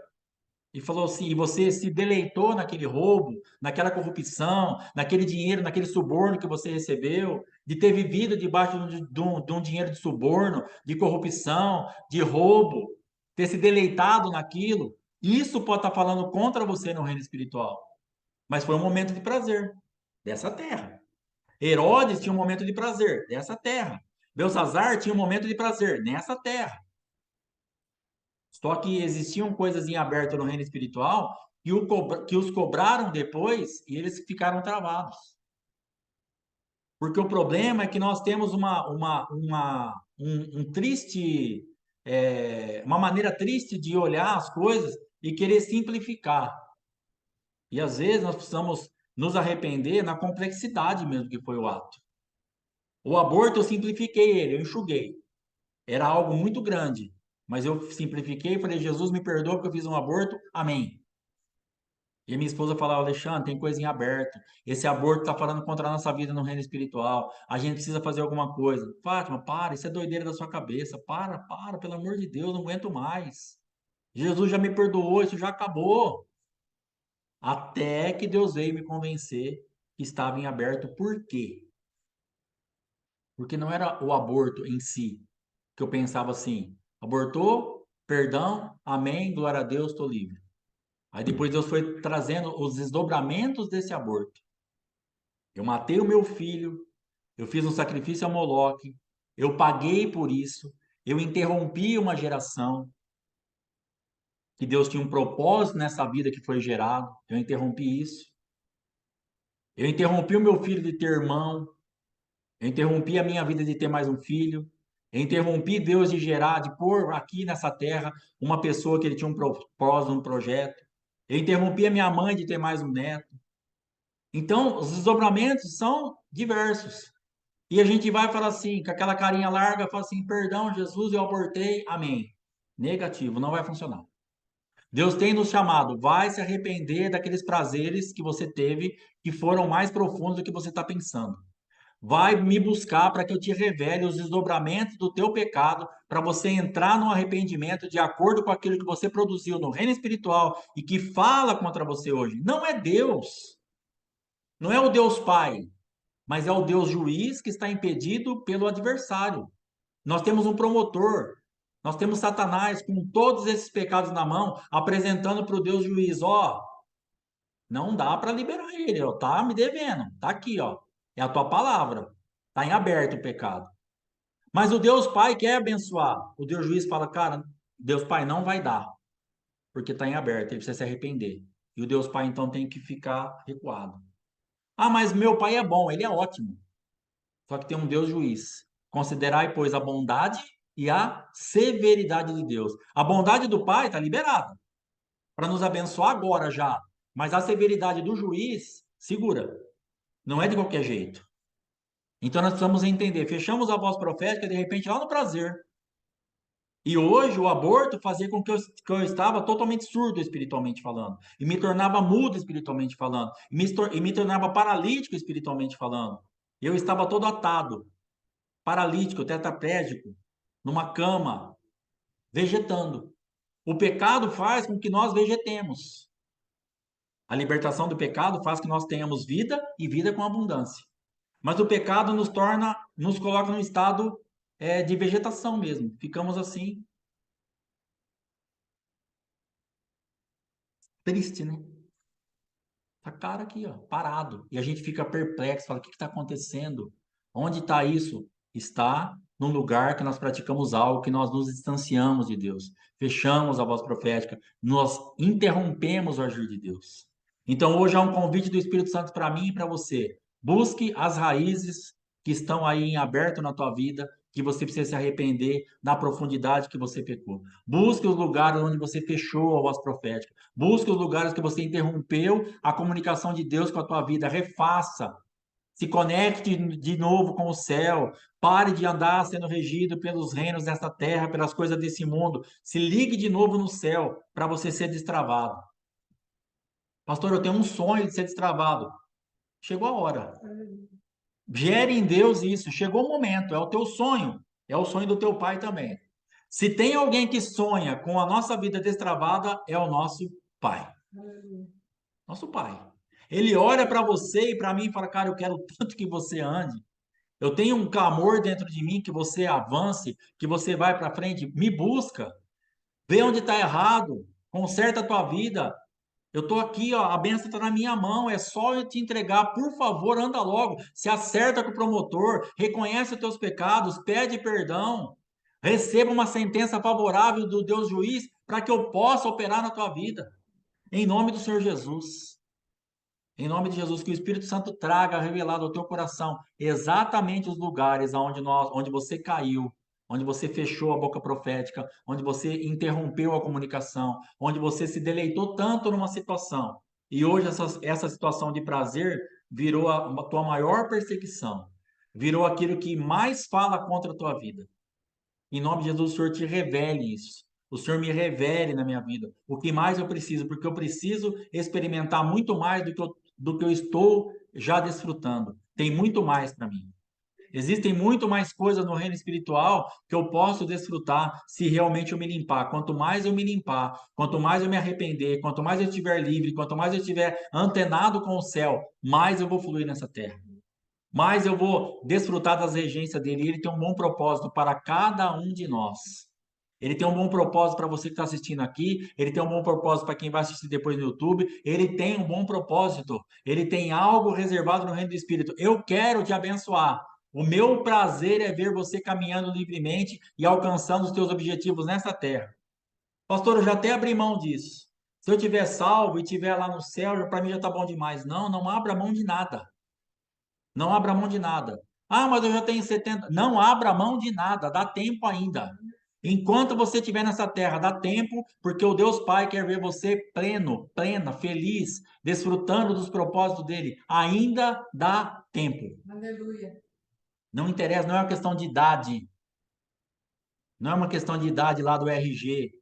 e falou assim, e você se deleitou naquele roubo, naquela corrupção, naquele dinheiro, naquele suborno que você recebeu, de ter vivido debaixo de um dinheiro de suborno, de corrupção, de roubo, ter se deleitado naquilo. Isso pode estar falando contra você no reino espiritual. Mas foi um momento de prazer dessa terra. Herodes tinha um momento de prazer dessa terra. Belsazar tinha um momento de prazer nessa terra. Só que existiam coisas em aberto no reino espiritual que os cobraram depois e eles ficaram travados. Porque o problema é que nós temos um triste, uma maneira triste de olhar as coisas e querer simplificar. E às vezes nós precisamos nos arrepender na complexidade mesmo que foi o ato. O aborto eu simplifiquei ele, eu enxuguei. Era algo muito grande, mas eu simplifiquei e falei: Jesus, me perdoa porque eu fiz um aborto, amém. E a minha esposa falava: Alexandre, tem coisa em aberto. Esse aborto está falando contra a nossa vida no reino espiritual. A gente precisa fazer alguma coisa. Fátima, para, isso é doideira da sua cabeça. Para, pelo amor de Deus, não aguento mais. Jesus já me perdoou, isso já acabou. Até que Deus veio me convencer que estava em aberto. Por quê? Porque não era o aborto em si, que eu pensava assim: abortou, perdão, amém, glória a Deus, estou livre. Aí depois Deus foi trazendo os desdobramentos desse aborto. Eu matei o meu filho, eu fiz um sacrifício a Moloque, eu paguei por isso, eu interrompi uma geração, que Deus tinha um propósito nessa vida que foi gerado, eu interrompi isso. Eu interrompi o meu filho de ter irmão, eu interrompi a minha vida de ter mais um filho. Eu interrompi Deus de gerar, de pôr aqui nessa terra uma pessoa que ele tinha um propósito, um projeto. Eu interrompi a minha mãe de ter mais um neto. Então, os desdobramentos são diversos. E a gente vai falar assim, com aquela carinha larga, fala assim: perdão, Jesus, eu abortei, amém. Negativo, não vai funcionar. Deus tem nos chamado, vai se arrepender daqueles prazeres que você teve, que foram mais profundos do que você está pensando. Vai me buscar para que eu te revele os desdobramentos do teu pecado, para você entrar no arrependimento de acordo com aquilo que você produziu no reino espiritual e que fala contra você hoje. Não é Deus, não é o Deus Pai, mas é o Deus juiz que está impedido pelo adversário. Nós temos um promotor, nós temos Satanás com todos esses pecados na mão, apresentando para o Deus juiz: ó, não dá para liberar ele, ó, tá me devendo, tá aqui, ó, é a tua palavra, tá em aberto o pecado. Mas o Deus Pai quer abençoar. O Deus juiz fala: cara, Deus Pai não vai dar, porque está em aberto, ele precisa se arrepender. E o Deus Pai então tem que ficar recuado. Ah, mas meu pai é bom, ele é ótimo. Só que tem um Deus juiz. Considerai, pois, a bondade e a severidade de Deus. A bondade do Pai está liberada para nos abençoar agora já. Mas a severidade do juiz segura. Não é de qualquer jeito. Então nós precisamos entender. Fechamos a voz profética, de repente, lá no prazer. E hoje o aborto fazia com que eu estava totalmente surdo espiritualmente falando. E me tornava mudo espiritualmente falando. E me tornava paralítico espiritualmente falando. Eu estava todo atado, paralítico, tetraplégico, numa cama, vegetando. O pecado faz com que nós vegetemos. A libertação do pecado faz que nós tenhamos vida e vida com abundância. Mas o pecado nos torna, nos coloca num estado de vegetação mesmo. Ficamos assim, triste, né? Tá cara aqui, ó, parado. E a gente fica perplexo, fala, o que está acontecendo? Onde está isso? Está num lugar que nós praticamos algo, que nós nos distanciamos de Deus, fechamos a voz profética, nós interrompemos o agir de Deus. Então hoje há um convite do Espírito Santo para mim e para você. Busque as raízes que estão aí em aberto na tua vida, que você precisa se arrepender na profundidade que você pecou. Busque os lugares onde você fechou a voz profética. Busque os lugares que você interrompeu a comunicação de Deus com a tua vida. Refaça. Se conecte de novo com o céu. Pare de andar sendo regido pelos reinos desta terra, pelas coisas desse mundo. Se ligue de novo no céu para você ser destravado. Pastor, eu tenho um sonho de ser destravado. Chegou a hora. Gere em Deus isso. Chegou o momento. É o teu sonho. É o sonho do teu pai também. Se tem alguém que sonha com a nossa vida destravada, é o nosso pai. Nosso pai. Ele olha para você e para mim e fala: Cara, eu quero tanto que você ande. Eu tenho um clamor dentro de mim que você avance, que você vai para frente. Me busca. Vê onde está errado. Conserta a tua vida. Eu estou aqui, ó, a benção está na minha mão. É só eu te entregar. Por favor, anda logo. Se acerta com o promotor. Reconhece os teus pecados. Pede perdão. Receba uma sentença favorável do Deus juiz para que eu possa operar na tua vida. Em nome do Senhor Jesus. Em nome de Jesus, que o Espírito Santo traga revelado ao teu coração exatamente os lugares onde você caiu, onde você fechou a boca profética, onde você interrompeu a comunicação, onde você se deleitou tanto numa situação. E hoje essa situação de prazer virou a tua maior perseguição, virou aquilo que mais fala contra a tua vida. Em nome de Jesus, o Senhor te revele isso. O Senhor me revele na minha vida o que mais eu preciso, porque eu preciso experimentar muito mais do que eu estou já desfrutando. Tem muito mais para mim. Existem muito mais coisas no reino espiritual que eu posso desfrutar se realmente eu me limpar. Quanto mais eu me limpar, quanto mais eu me arrepender, quanto mais eu estiver livre, quanto mais eu estiver antenado com o céu, mais eu vou fluir nessa terra, mais eu vou desfrutar das regências dele. Ele tem um bom propósito para cada um de nós. Ele tem um bom propósito para você que está assistindo aqui. Ele tem um bom propósito para quem vai assistir depois no YouTube. Ele tem um bom propósito. Ele tem algo reservado no reino do Espírito. Eu quero te abençoar. O meu prazer é ver você caminhando livremente e alcançando os teus objetivos nessa terra. Pastor, eu já até abri mão disso. Se eu tiver salvo e tiver lá no céu, para mim já está bom demais. Não, não abra mão de nada. Não abra mão de nada. Ah, mas eu já tenho 70. Não abra mão de nada, dá tempo ainda. Enquanto você estiver nessa terra, dá tempo, porque o Deus Pai quer ver você pleno, plena, feliz, desfrutando dos propósitos dele. Ainda dá tempo. Aleluia. Não interessa, não é uma questão de idade. Não é uma questão de idade lá do RG.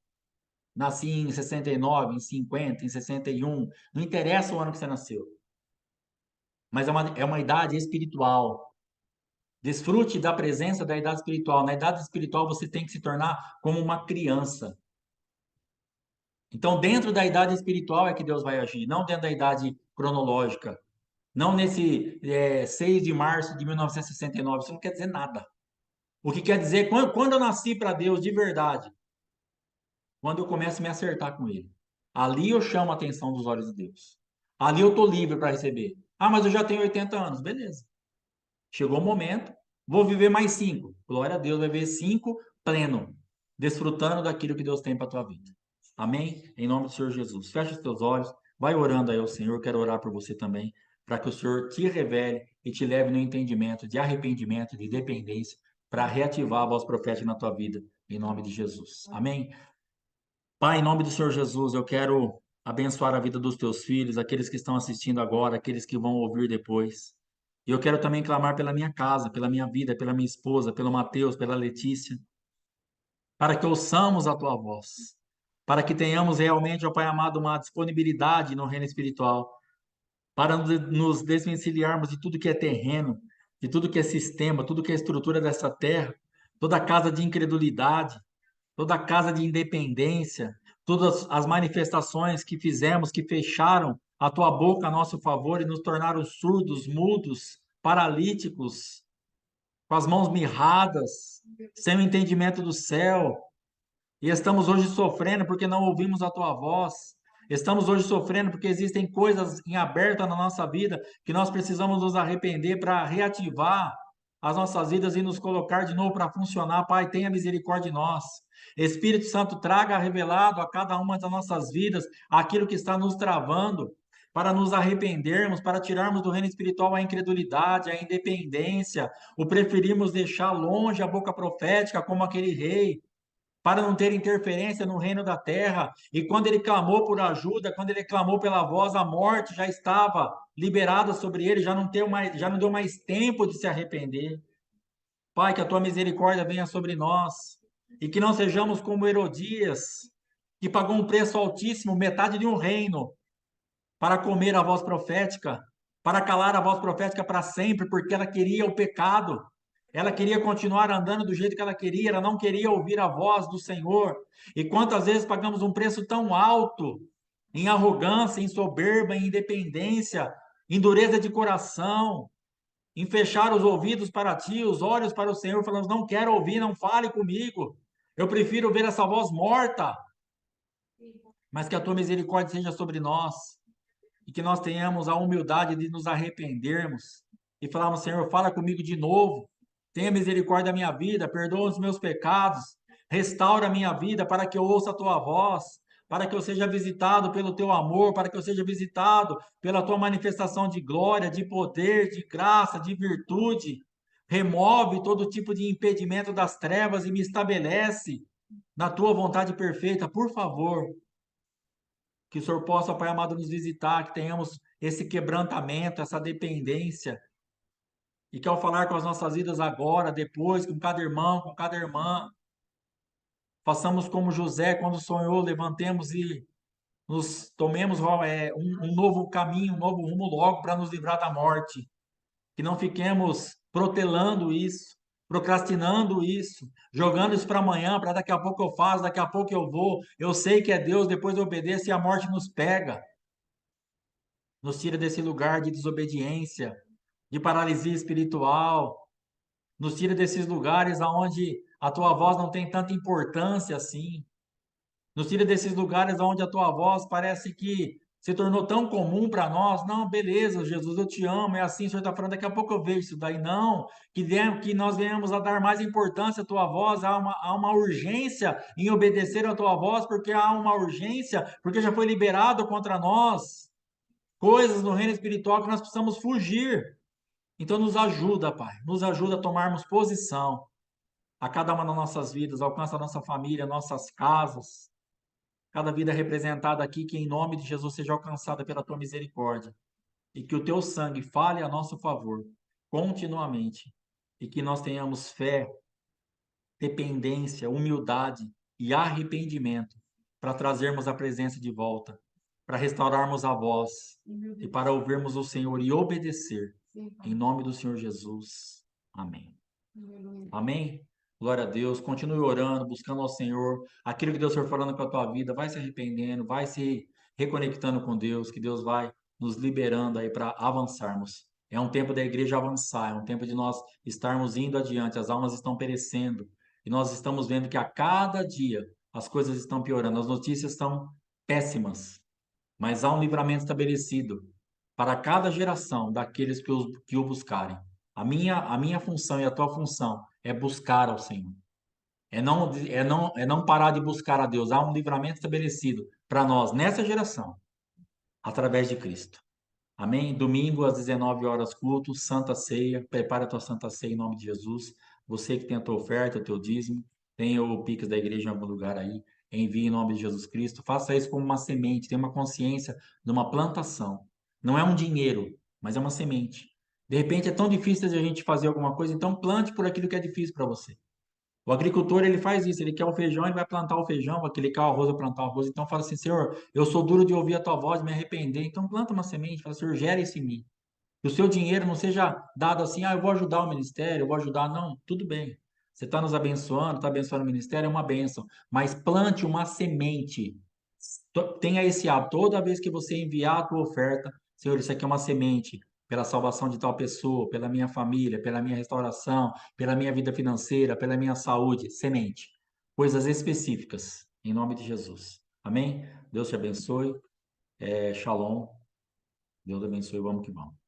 Nasci em 69, em 50, em 61. Não interessa o ano que você nasceu. Mas é uma idade espiritual. Desfrute da presença da idade espiritual. Na idade espiritual, você tem que se tornar como uma criança. Então, dentro da idade espiritual é que Deus vai agir, não dentro da idade cronológica. Não nesse 6 de março de 1969. Isso não quer dizer nada. O que quer dizer, quando eu nasci para Deus de verdade, quando eu começo a me acertar com Ele, ali eu chamo a atenção dos olhos de Deus. Ali eu estou livre para receber. Ah, mas eu já tenho 80 anos. Beleza. Chegou o momento, vou viver mais 5. Glória a Deus, vai viver 5 pleno, desfrutando daquilo que Deus tem para a tua vida. Amém? Em nome do Senhor Jesus. Fecha os teus olhos, vai orando aí ao Senhor. Quero orar por você também, para que o Senhor te revele e te leve no entendimento de arrependimento, de dependência, para reativar a voz profética na tua vida, em nome de Jesus. Amém? Pai, em nome do Senhor Jesus, eu quero abençoar a vida dos teus filhos, aqueles que estão assistindo agora, aqueles que vão ouvir depois. E eu quero também clamar pela minha casa, pela minha vida, pela minha esposa, pelo Mateus, pela Letícia, para que ouçamos a tua voz, para que tenhamos realmente, ó Pai amado, uma disponibilidade no reino espiritual, para nos desvencilharmos de tudo que é terreno, de tudo que é sistema, tudo que é estrutura dessa terra, toda casa de incredulidade, toda casa de independência, todas as manifestações que fizemos, que fecharam a tua boca a nosso favor e nos tornaram surdos, mudos, paralíticos, com as mãos mirradas, sem o entendimento do céu. E estamos hoje sofrendo porque não ouvimos a tua voz. Estamos hoje sofrendo porque existem coisas em aberto na nossa vida que nós precisamos nos arrepender para reativar as nossas vidas e nos colocar de novo para funcionar. Pai, tenha misericórdia de nós. Espírito Santo, traga revelado a cada uma das nossas vidas aquilo que está nos travando, para nos arrependermos, para tirarmos do reino espiritual a incredulidade, a independência, o preferirmos deixar longe a boca profética como aquele rei para não ter interferência no reino da terra. E quando ele clamou por ajuda, quando ele clamou pela voz, a morte já estava liberada sobre ele, já não deu mais tempo de se arrepender. Pai, que a tua misericórdia venha sobre nós e que não sejamos como Herodias, que pagou um preço altíssimo, metade de um reino, para comer a voz profética, para calar a voz profética para sempre, porque ela queria o pecado. Ela queria continuar andando do jeito que ela queria, ela não queria ouvir a voz do Senhor. E quantas vezes pagamos um preço tão alto em arrogância, em soberba, em independência, em dureza de coração, em fechar os ouvidos para ti, os olhos para o Senhor, falando: não quero ouvir, não fale comigo. Eu prefiro ver essa voz morta, mas que a tua misericórdia seja sobre nós e que nós tenhamos a humildade de nos arrependermos e falarmos: Senhor, fala comigo de novo, tenha misericórdia da minha vida, perdoa os meus pecados, restaura a minha vida para que eu ouça a tua voz, para que eu seja visitado pelo teu amor, para que eu seja visitado pela tua manifestação de glória, de poder, de graça, de virtude. Remove todo tipo de impedimento das trevas e me estabelece na tua vontade perfeita, por favor. Que o Senhor possa, Pai amado, nos visitar, que tenhamos esse quebrantamento, essa dependência, e que ao falar com as nossas vidas agora, depois, com cada irmão, com cada irmã, façamos como José, quando sonhou, levantemos e nos tomemos um novo caminho, um novo rumo logo para nos livrar da morte. Que não fiquemos protelando isso, procrastinando isso, jogando isso para amanhã, para daqui a pouco eu faço, daqui a pouco eu vou. Eu sei que é Deus, depois eu obedeço e a morte nos pega. Nos tira desse lugar de desobediência, de paralisia espiritual, nos tira desses lugares aonde a tua voz não tem tanta importância assim, nos tira desses lugares onde a tua voz parece que se tornou tão comum para nós. Não, beleza, Jesus, eu te amo, é assim, o Senhor está falando, daqui a pouco eu vejo isso daí. Não, que nós venhamos a dar mais importância à tua voz, há uma urgência em obedecer à tua voz, porque há uma urgência, porque já foi liberado contra nós coisas no reino espiritual que nós precisamos fugir. Então, nos ajuda, Pai, nos ajuda a tomarmos posição a cada uma das nossas vidas, alcança a nossa família, nossas casas, cada vida representada aqui, que em nome de Jesus seja alcançada pela tua misericórdia e que o teu sangue fale a nosso favor continuamente e que nós tenhamos fé, dependência, humildade e arrependimento para trazermos a presença de volta, para restaurarmos a voz e para ouvirmos o Senhor e obedecer. Em nome do Senhor Jesus. Amém. Amém? Glória a Deus. Continue orando, buscando ao Senhor. Aquilo que Deus for falando com a tua vida, vai se arrependendo, vai se reconectando com Deus, que Deus vai nos liberando aí para avançarmos. É um tempo da igreja avançar, é um tempo de nós estarmos indo adiante. As almas estão perecendo e nós estamos vendo que a cada dia as coisas estão piorando, as notícias estão péssimas, mas há um livramento estabelecido para cada geração daqueles que o buscarem. A minha função e a tua função é buscar ao Senhor. É não parar de buscar a Deus. Há um livramento estabelecido para nós nessa geração, através de Cristo. Amém? Domingo às 19 horas, culto, Santa Ceia. Prepara a tua Santa Ceia em nome de Jesus. Você que tem a tua oferta, o teu dízimo, tem o Pix da igreja em algum lugar aí, envie em nome de Jesus Cristo. Faça isso como uma semente, tenha uma consciência de uma plantação. Não é um dinheiro, mas é uma semente. De repente é tão difícil de a gente fazer alguma coisa, então plante por aquilo que é difícil para você. O agricultor, ele faz isso, ele quer o feijão, ele vai plantar o feijão, aquele quer o arroz, vai plantar o arroz. Então fala assim: Senhor, eu sou duro de ouvir a tua voz, me arrepender. Então planta uma semente, fala: Senhor, gera isso em mim. Que o seu dinheiro não seja dado assim: eu vou ajudar o ministério, eu vou ajudar. Não, tudo bem. Você está nos abençoando, está abençoando o ministério, é uma bênção. Mas plante uma semente. Tenha esse hábito. Toda vez que você enviar a tua oferta, Senhor, isso aqui é uma semente pela salvação de tal pessoa, pela minha família, pela minha restauração, pela minha vida financeira, pela minha saúde. Semente. Coisas específicas. Em nome de Jesus. Amém? Deus te abençoe. Shalom. Deus abençoe. Vamos que vamos.